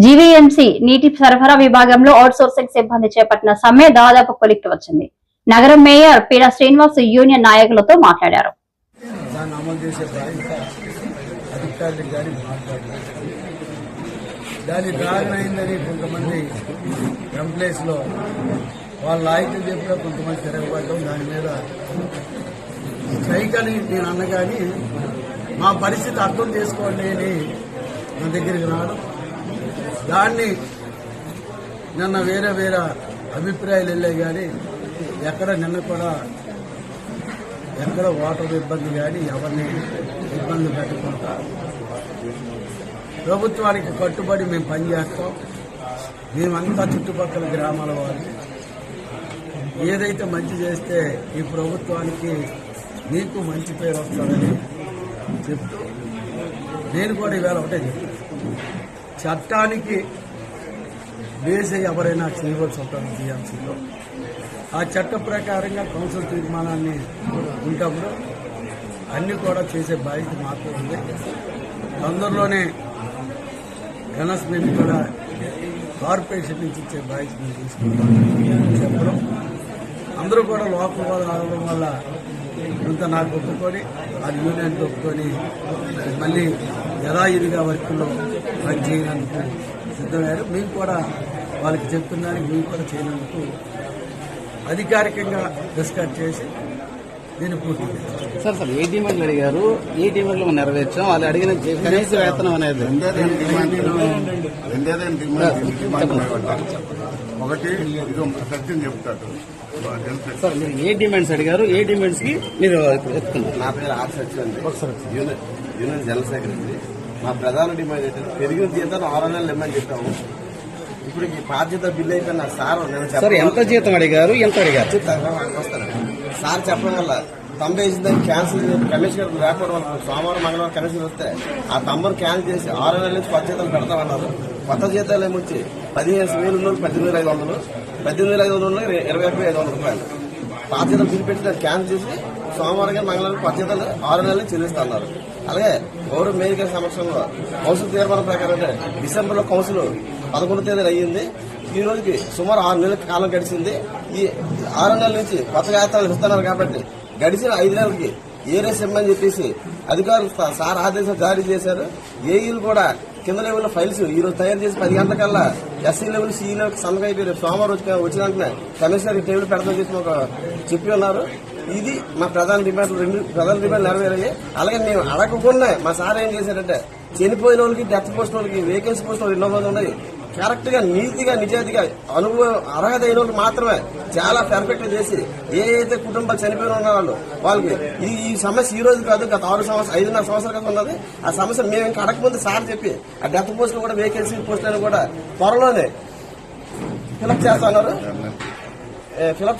GVMC నీటి సరఫరా విభాగంలో అవుట్సోర్సింగ్ సిబ్బంది చేపట్టిన సమ్మె దాదాపు కొలిక్కి వచ్చింది. నగరం మేయర్ పీడా శ్రీనివాస్ యూనియన్ నాయకులతో మాట్లాడారు. దానికి కారణమైందని కొంతమంది ఎంప్లాయీస్ లో వాళ్ళ నాయకులు చెప్పిన కొంతమంది తిరగబడటం, దాని మీద స్ట్రైక్ అని నేను అన్నగాని మా పరిస్థితి అర్థం చేసుకోండి అని నా దగ్గరికి రావడం, దాన్ని నిన్న వేరే వేరే అభిప్రాయాలు వెళ్ళాయి. కానీ నిన్న కూడా ఎక్కడ వాటర్ ఇబ్బంది కానీ ఎవరిని ఇబ్బంది పెట్టకుండా ప్రభుత్వానికి కట్టుబడి మేము పనిచేస్తాం. మేమంతా చుట్టుపక్కల గ్రామాల వాళ్ళు ఏదైతే మంచి చేస్తే ఈ ప్రభుత్వానికి నీకు మంచి పేరు వస్తుందని చెప్తూ నేను కూడా ఈవేళ ఒకటే చెప్తాను, చట్టానికి బేస్ ఎవరైనా చేయవలసి ఉంటుంది జీఎంసీలో. ఆ చట్ట ప్రకారంగా కౌన్సిల్ తీర్మానాన్ని ఉంటప్పుడు అన్ని కూడా చేసే బాధ్యత మాత్రం ఉంది. తొందరలోనే అనౌన్స్మెంట్ కూడా కార్పొరేషన్ నుంచి ఇచ్చే బాధ్యత తీసుకుంటామని చెప్పడం, అందరూ కూడా లోపల వాళ్ళు రావడం వల్ల ఇంత నాకు ఒప్పుకొని ఆ యూనియన్ ఒప్పుకొని మళ్ళీ యథావిధిగా వర్క్లో పని చేయడానికి సిద్ధమయ్యారు. మేము కూడా వాళ్ళకి చెప్తున్నానికి మేము కూడా చేయనందుకు అధికారికంగా డిస్కస్ చేసి దీన్ని పూర్తి సార్ ఏ డిమాండ్లు అడిగారు, ఏ డిమాండ్లు మనం నెరవేర్చాం, వాళ్ళు అడిగిన కనీస వేతనం అనేది ఒకటి సత్యం చెప్తాడు సార్. మీరు ఏ డిమాండ్స్ అడిగారు, ఏ డిమాండ్స్ కి మీరు ఎత్తుకున్నారు? నా పేరు ఆర్ సత్యం అండి, యూనియన్ జనరల్ సెక్రటరీ. మా ప్రధాన డిమాండ్ ఏంటంటే పెరిగిన జీతాలు 6 నెలలు ఇమ్మని చెప్పాము. ఇప్పుడు ఈ బాధ్యత బిల్లు అయిపోయిన సార్ ఎంత జీతం అడిగారు, ఎంత అడిగారు వస్తారు సార్ చెప్పడం వల్ల 90 దాన్ని క్యాన్సిల్ కమిషనర్ లేకపోవడం వల్ల సోమవారం మంగళవారం కమిషనర్ వస్తే ఆ తమ్మును క్యాన్సిల్ చేసి 6 నెలల నుంచి కొత్త జీతాలు పెడతామన్నారు. కొత్త జీతాలు ఏమొచ్చి 15,000 ఉన్నోళ్ళు 18,500, 18,500 21,500 రూపాయలు. పాత జీతాలు పిలిపెట్టి దాన్ని క్యాన్సిల్ చేసి సోమవారం కానీ మంగళవారం కొత్త జీతాలు 6 నెలలు చెల్లిస్తున్నారు. అలాగే గౌరవ మేయర్ గారి సమక్షంలో కౌన్సిల్ తీర్మానం ప్రకారం డిసెంబర్ లో కౌన్సిల్ 11వ తేదీ అయ్యింది. ఈ రోజుకి సుమారు 6 నెలల కాలం గడిచింది. ఈ 6 నెలల నుంచి కొత్త వేతనాలు ఇస్తున్నారు కాబట్టి గడిచిన 5 నెలలకి ఏరియస్ ఇమ్మని చెప్పేసి అధికారులు సార్ ఆదేశాలు జారీ చేశారు. ఏఈలు కూడా కింద లెవెల్ ఫైల్స్ ఈ రోజు తయారు చేసి 10 గంటల కల్లా ఎస్సీ లెవెల్ సిఈ లెవెల్ సన్నగా అయిపోయి సోమవారం వచ్చిన వెంటనే కమిషనర్ టేబుల్ పెడతామని చెప్పి ఒక చెప్పి ఉన్నారు. ఇది మా ప్రధాన డిమాండ్, 2 ప్రధాన డిమాండ్ నెరవేరాయి. అలాగే మేము అడగకుండా మా సార్ ఏం చేశారంటే చనిపోయిన వాళ్ళకి, డెత్ పోస్ట్ వాళ్ళకి, వేకెన్సీ పోస్ట్ వాళ్ళు 2 మంది ఉన్నాయి. కరెక్ట్ గా నీతిగా నిజాయితీగా అనుభవం అర్హత అయిన వాళ్ళు మాత్రమే చాలా పర్ఫెక్ట్ గా చేసి ఏదైతే కుటుంబాలు చనిపోయిన ఉన్నారో వాళ్ళకి ఈ సమస్య ఈ రోజు కాదు, గత 5.5 సంవత్సరాల క్రితం ఉన్నది. ఆ సమస్య మేము ఇంకా అడగకముందు సార్ చెప్పి ఆ డెత్ పోస్ట్ కూడా వేకెన్సీ పోస్ట్ అని కూడా త్వరలోనే ఫిలప్ చేస్తున్నారు. ఫిలప్